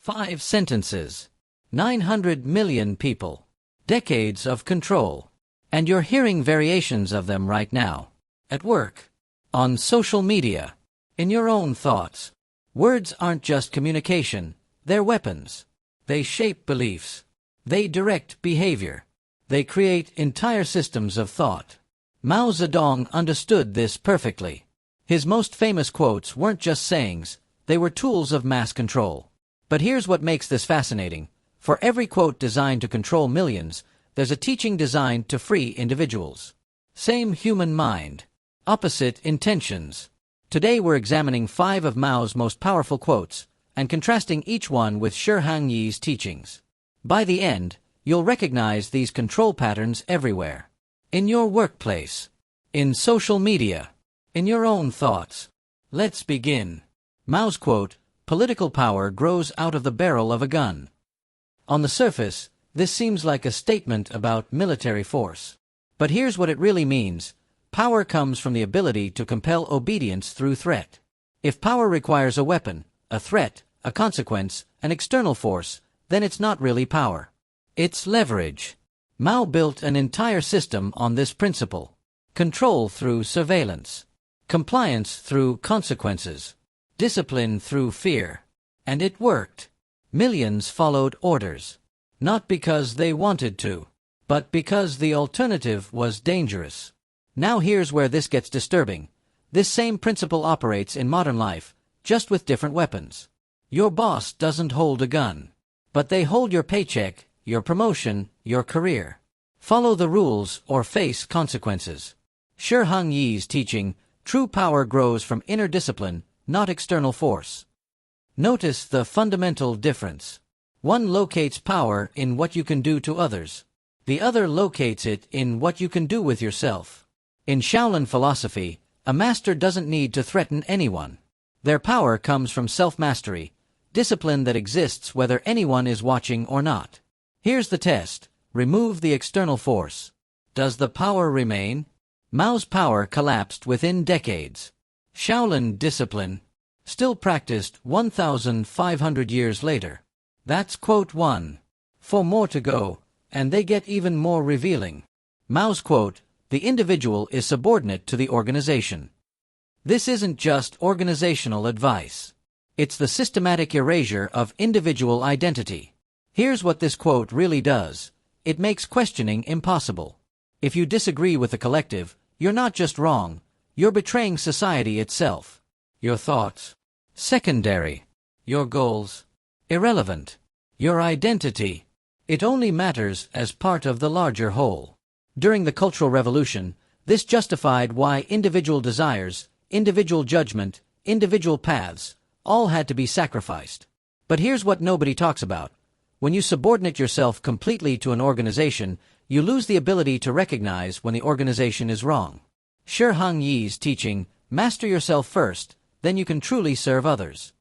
5 sentences. 900 million people. Decades of control. And you're hearing variations of them right now. At work. On social media. In your own thoughts. Words aren't just communication, they're weapons. They shape beliefs. They direct behavior. They create entire systems of thought. Mao Zedong understood this perfectly. His most famous quotes weren't just sayings, they were tools of mass control. But here's what makes this fascinating. For every quote designed to control millions, there's a teaching designed to free individuals. Same human mind. Opposite intentions. Today we're examining 5 of Mao's most powerful quotes, and contrasting each one with Shi Hangyi's teachings. By the end, you'll recognize these control patterns everywhere. In your workplace. In social media. In your own thoughts. Let's begin. Mao's quote, "Political power grows out of the barrel of a gun." On the surface, this seems like a statement about military force. But here's what it really means. Power comes from the ability to compel obedience through threat. If power requires a weapon, a threat, a consequence, an external force, then it's not really power. It's leverage. Mao built an entire system on this principle. Control through surveillance. Compliance through consequences. Discipline through fear. And it worked. Millions followed orders. Not because they wanted to, but because the alternative was dangerous. Now here's where this gets disturbing. This same principle operates in modern life, just with different weapons. Your boss doesn't hold a gun. But they hold your paycheck, your promotion, your career. Follow the rules or face consequences. Shi Hangyi's teaching, true power grows from inner discipline, not external force. Notice the fundamental difference. One locates power in what you can do to others. The other locates it in what you can do with yourself. In Shaolin philosophy, a master doesn't need to threaten anyone. Their power comes from self-mastery, discipline that exists whether anyone is watching or not. Here's the test. Remove the external force. Does the power remain? Mao's power collapsed within decades. Shaolin discipline, still practiced 1,500 years later. That's quote 1. 4 more to go, and they get even more revealing. Mao's quote, "The individual is subordinate to the organization." This isn't just organizational advice. It's the systematic erasure of individual identity. Here's what this quote really does. It makes questioning impossible. If you disagree with the collective, you're not just wrong, you're betraying society itself. Your thoughts. Secondary. Your goals. Irrelevant. Your identity. It only matters as part of the larger whole. During the Cultural Revolution, this justified why individual desires, individual judgment, individual paths, all had to be sacrificed. But here's what nobody talks about. When you subordinate yourself completely to an organization, you lose the ability to recognize when the organization is wrong. Shi Hangyi's teaching, master yourself first, then you can truly serve others.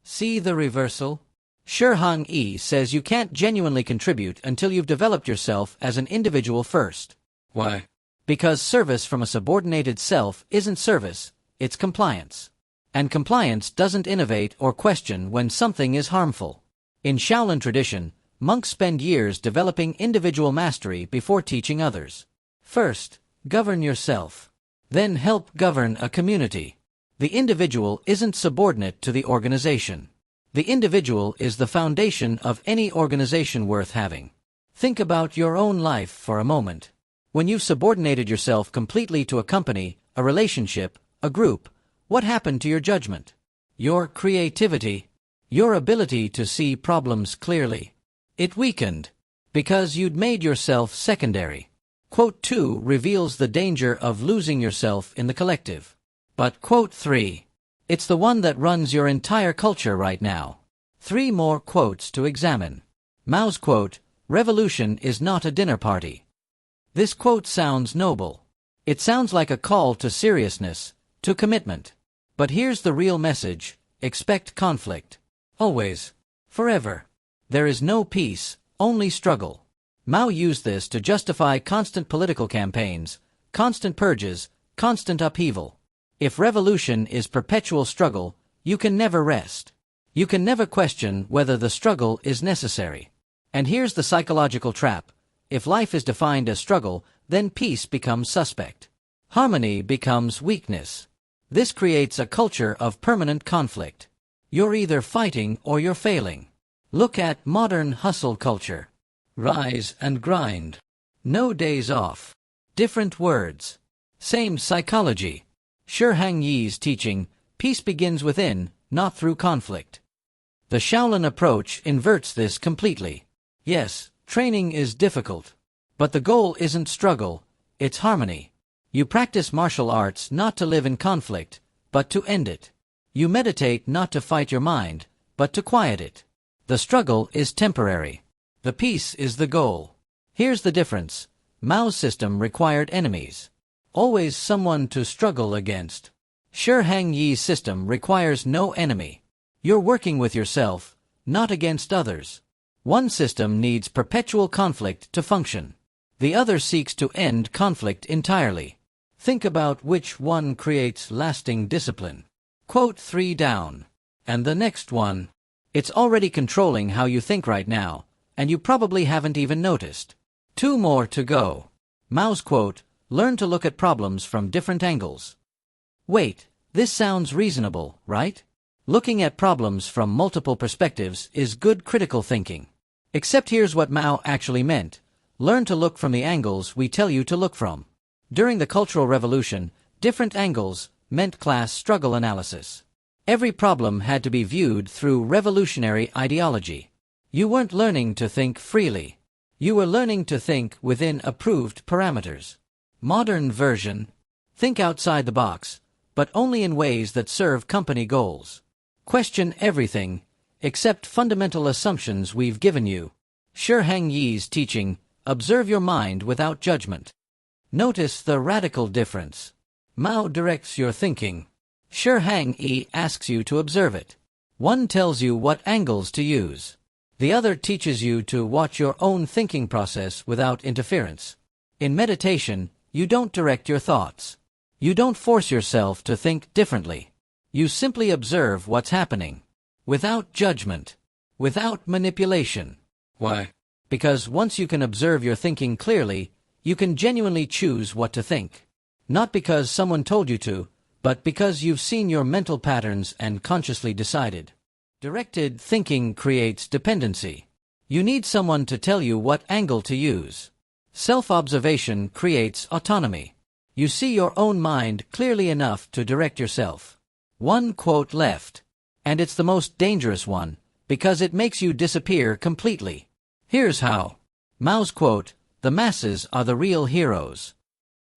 See the reversal? Shi Hangyi says you can't genuinely contribute until you've developed yourself as an individual first. Why? Because service from a subordinated self isn't service, it's compliance. And compliance doesn't innovate or question when something is harmful. In Shaolin tradition, monks spend years developing individual mastery before teaching others. First, govern yourself. Then help govern a community. The individual isn't subordinate to the organization. The individual is the foundation of any organization worth having. Think about your own life for a moment. When you've subordinated yourself completely to a company, a relationship, a group, what happened to your judgment? Your creativity? Your ability to see problems clearly? It weakened. Because you'd made yourself secondary. Quote 2 reveals the danger of losing yourself in the collective. But quote 3. It's the one that runs your entire culture right now. 3 more quotes to examine. Mao's quote, "Revolution is not a dinner party." This quote sounds noble. It sounds like a call to seriousness, to commitment. But here's the real message. Expect conflict. Always. Forever. There is no peace, only struggle. Mao used this to justify constant political campaigns, constant purges, constant upheaval. If revolution is perpetual struggle, you can never rest. You can never question whether the struggle is necessary. And here's the psychological trap. If life is defined as struggle, then peace becomes suspect. Harmony becomes weakness. This creates a culture of permanent conflict. You're either fighting or you're failing. Look at modern hustle culture. Rise and grind. No days off. Different words. Same psychology. Hang Yi's teaching, peace begins within, not through conflict. The Shaolin approach inverts this completely. Yes, training is difficult. But the goal isn't struggle, it's harmony. You practice martial arts not to live in conflict, but to end it. You meditate not to fight your mind, but to quiet it. The struggle is temporary. The peace is the goal. Here's the difference. Mao's system required enemies. Always someone to struggle against. Hang Yi's system requires no enemy. You're working with yourself, not against others. One system needs perpetual conflict to function. The other seeks to end conflict entirely. Think about which one creates lasting discipline. Quote 3 down. And the next one. It's already controlling how you think right now, and you probably haven't even noticed. 2 more to go. Mao's quote, learn to look at problems from different angles. Wait, this sounds reasonable, right? Looking at problems from multiple perspectives is good critical thinking. Except here's what Mao actually meant. Learn to look from the angles we tell you to look from. During the Cultural Revolution, different angles meant class struggle analysis. Every problem had to be viewed through revolutionary ideology. You weren't learning to think freely. You were learning to think within approved parameters. Modern version. Think outside the box, but only in ways that serve company goals. Question everything, except fundamental assumptions we've given you. Hang Yi's teaching, observe your mind without judgment. Notice the radical difference. Mao directs your thinking. Hang Yi asks you to observe it. One tells you what angles to use. The other teaches you to watch your own thinking process without interference. In meditation, you don't direct your thoughts. You don't force yourself to think differently. You simply observe what's happening. Without judgment. Without manipulation. Why? Because once you can observe your thinking clearly, you can genuinely choose what to think. Not because someone told you to, but because you've seen your mental patterns and consciously decided. Directed thinking creates dependency. You need someone to tell you what angle to use. Self-observation creates autonomy. You see your own mind clearly enough to direct yourself. 1 quote left. And it's the most dangerous one, because it makes you disappear completely. Here's how. Mao's quote, the masses are the real heroes.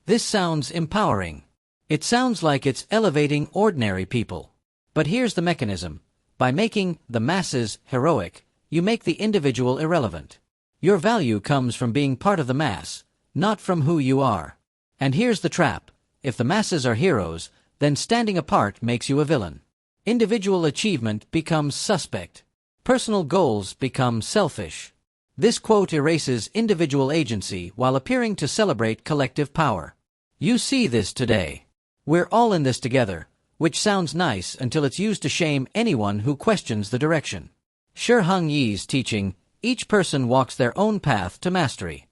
This sounds empowering. It sounds like it's elevating ordinary people. But here's the mechanism. By making the masses heroic, you make the individual irrelevant. Your value comes from being part of the mass, not from who you are. And here's the trap. If the masses are heroes, then standing apart makes you a villain. Individual achievement becomes suspect. Personal goals become selfish. This quote erases individual agency while appearing to celebrate collective power. You see this today. We're all in this together, which sounds nice until it's used to shame anyone who questions the direction. Hang Yi's teaching, each person walks their own path to mastery.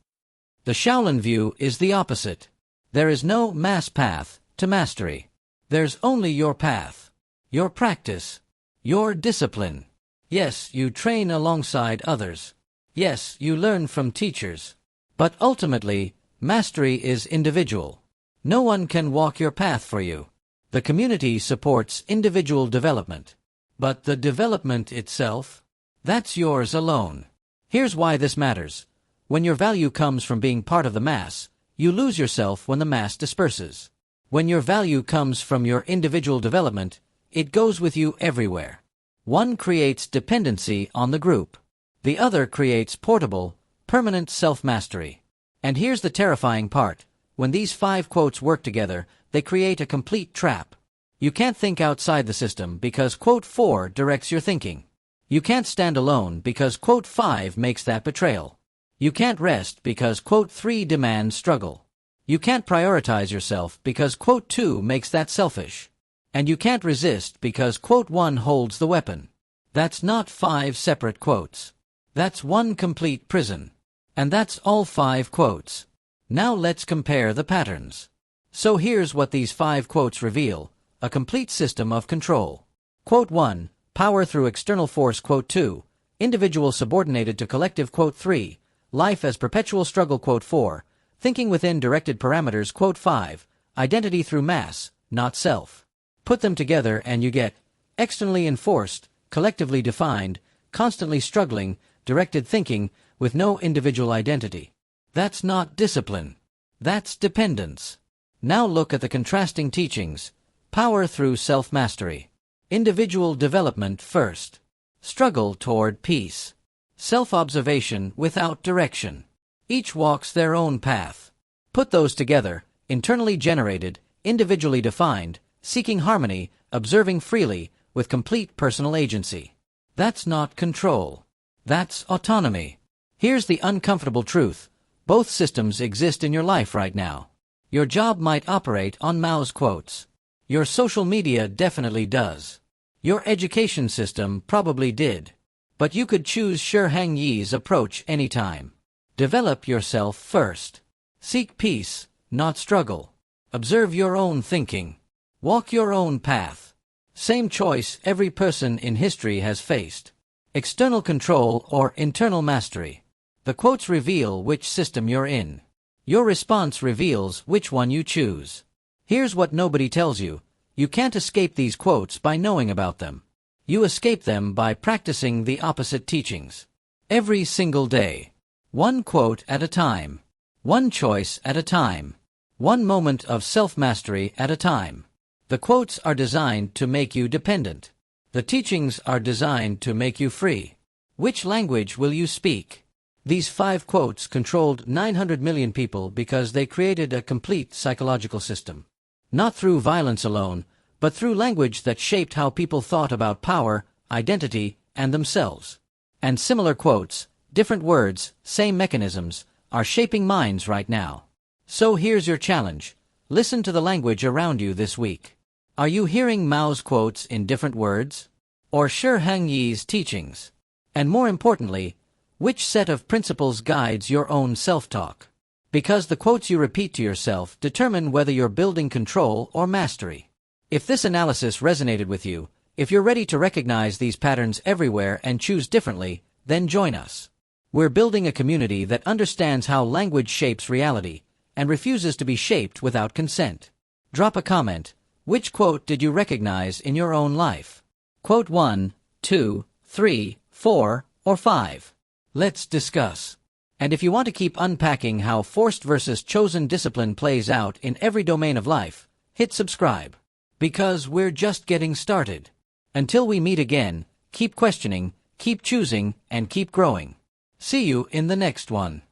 The Shaolin view is the opposite. There is no mass path to mastery. There's only your path, your practice, your discipline. Yes, you train alongside others. Yes, you learn from teachers. But ultimately, mastery is individual. No one can walk your path for you. The community supports individual development. But the development itself? That's yours alone. Here's why this matters. When your value comes from being part of the mass, you lose yourself when the mass disperses. When your value comes from your individual development, it goes with you everywhere. One creates dependency on the group. The other creates portable, permanent self-mastery. And here's the terrifying part. When these 5 quotes work together, they create a complete trap. You can't think outside the system because quote 4 directs your thinking. You can't stand alone because quote 5 makes that betrayal. You can't rest because quote 3 demands struggle. You can't prioritize yourself because quote 2 makes that selfish. And you can't resist because quote 1 holds the weapon. That's not 5 separate quotes. That's one complete prison. And that's all 5 quotes. Now let's compare the patterns. So here's what these 5 quotes reveal: a complete system of control. Quote 1, power through external force. Quote 2, individual subordinated to collective. Quote 3, life as perpetual struggle. Quote 4, thinking within directed parameters. Quote 5, identity through mass, not self. Put them together and you get externally enforced, collectively defined, constantly struggling, directed thinking with no individual identity. That's not discipline. That's dependence. Now look at the contrasting teachings. Power through self-mastery. Individual development first. Struggle toward peace. Self-observation without direction. Each walks their own path. Put those together, internally generated, individually defined, seeking harmony, observing freely, with complete personal agency. That's not control. That's autonomy. Here's the uncomfortable truth. Both systems exist in your life right now. Your job might operate on Mao's quotes. Your social media definitely does. Your education system probably did. But you could choose Shi Hangyi's approach anytime. Develop yourself first. Seek peace, not struggle. Observe your own thinking. Walk your own path. Same choice every person in history has faced. External control or internal mastery. The quotes reveal which system you're in. Your response reveals which one you choose. Here's what nobody tells you. You can't escape these quotes by knowing about them. You escape them by practicing the opposite teachings. Every single day. One quote at a time. One choice at a time. One moment of self-mastery at a time. The quotes are designed to make you dependent. The teachings are designed to make you free. Which language will you speak? These 5 quotes controlled 900 million people because they created a complete psychological system. Not through violence alone, but through language that shaped how people thought about power, identity, and themselves. And similar quotes, different words, same mechanisms, are shaping minds right now. So here's your challenge. Listen to the language around you this week. Are you hearing Mao's quotes in different words? Or Shi Hangyi's teachings? And more importantly, which set of principles guides your own self-talk? Because the quotes you repeat to yourself determine whether you're building control or mastery. If this analysis resonated with you, if you're ready to recognize these patterns everywhere and choose differently, then join us. We're building a community that understands how language shapes reality and refuses to be shaped without consent. Drop a comment. Which quote did you recognize in your own life? Quote 1, 2, 3, 4, or 5. Let's discuss. And if you want to keep unpacking how forced versus chosen discipline plays out in every domain of life, hit subscribe. Because we're just getting started. Until we meet again, keep questioning, keep choosing, and keep growing. See you in the next one.